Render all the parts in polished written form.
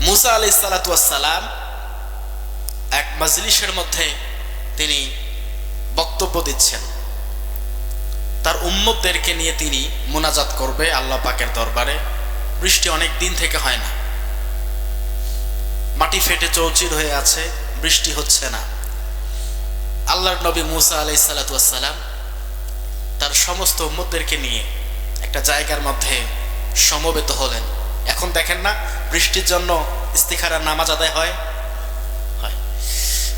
মুসা আলাইহিস সালাতু ওয়াস সালাম এক মাজলিসের মধ্যে তিনি বক্তব্য দিচ্ছেন। তার উম্মতদেরকে নিয়ে তিনি মুনাজাত করবে আল্লাহ পাকের দরবারে। বৃষ্টি অনেক দিন থেকে হয় না, মাটি ফেটে চৌচির হয়ে আছে, বৃষ্টি হচ্ছে না। আল্লাহর নবী মুসা আলাইহিস সালাতু ওয়াস সালাম তার সমস্ত উম্মতদেরকে নিয়ে একটা জায়গার মধ্যে সমবেত হলেন। এখন দেখেন না, বৃষ্টির জন্য ইস্তিখারার নামাজ আদায় হয়।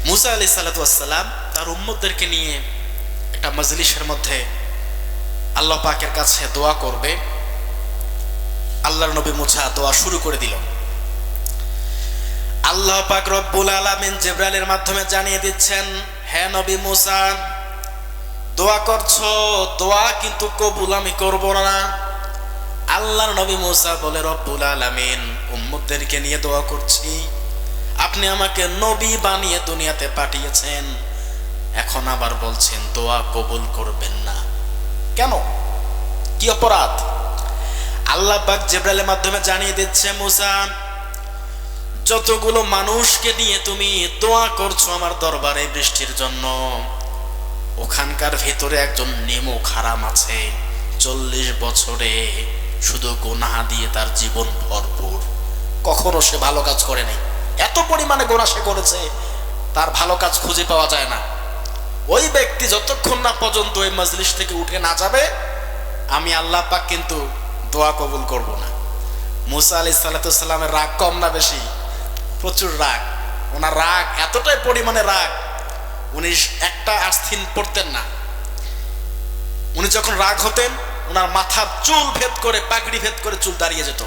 মুসা আলাইহিস সালাতু ওয়াস সালাম তার উম্মতদেরকে নিয়ে একটা মজলিসের মধ্যে আল্লাহ পাকের কাছে দোয়া করবে। আল্লাহর নবী মুসা দোয়া শুরু করে দিল। আল্লাহ পাক রব্বুল আলামিন জিবরাইলের মাধ্যমে জানিয়ে দিচ্ছেন, হে নবী মুসা, দোয়া করছো, দোয়া কিন্তু কবুল আমি করব না। আল্লাহর নবী মুসা বলে, রব্বুল আলামিন উম্মতদেরকে নিয়ে দোয়া করছি, আপনি আমাকে নবী বানিয়ে দুনিয়াতে পাঠিয়েছেন, এখন আবার বলছেন দোয়া কবুল করবেন না কেন? কি অপরাধ? আল্লাহ পাক জিবরাইলের মাধ্যমে জানিয়ে দিচ্ছে, মুসা, যতগুলো মানুষকে নিয়ে তুমি দোয়া করছো আমার দরবারে বৃষ্টির জন্য, ওখানকার ভিতরে একজন নেমুখ হারাম আছে, 40 বছরে শুধু গুনাহ দিয়ে তার জীবন ভরপুর, কখনো সে ভালো কাজ করে নাই। এত পরিমাণে গুনাহ সে করেছে, তার ভালো কাজ খুঁজে পাওয়া যায় না। ওই ব্যক্তি যতক্ষণ না পর্যন্ত ওই মজলিস থেকে উঠে না যাবে, আমি আল্লাহ পাক কিন্তু দোয়া কবুল করব না। মুসা আলাইহিস সালাতু ওয়াস সালামের রাগ কম না বেশি? প্রচুর রাগ। ওনার রাগ এতটাই পরিমাণে রাগ, উনি একটা আস্থিন পড়তেন না। উনি যখন রাগ হতেন, ওনার মাথার চুল ভেদ করে, পাগড়ি ভেদ করে চুল দাঁড়িয়ে যেত।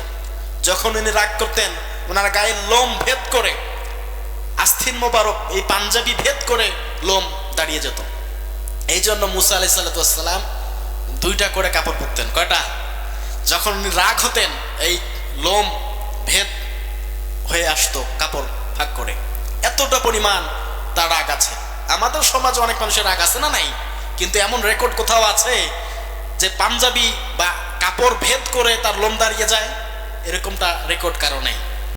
যখন উনি রাগ করতেন, ওনার গায়ের লোম ভেদ করে, আস্থিন মোবারক এই পাঞ্জাবি ভেদ করে লোম দাঁড়িয়ে যেত। এই জন্য মুসা আলাইহিস সালাতু ওয়াস সালাম 2টা করে কাপড় পরতেন। কয়টা? যখন উনি রাগ হতেন, এই লোম ভেদ হয়ে আসতো কাপড় ভাগ করে। এতটা পরিমাণ তার রাগ আছে। আমাদের সমাজে অনেক মানুষের রাগ আছে না নাই? কিন্তু এমন রেকর্ড কোথাও আছে যে পাঞ্জাবি বা কাপড় ভেদ করে তার লোম দাঁড়িয়ে যায়? এরকমটা রেকর্ড কারো নেই।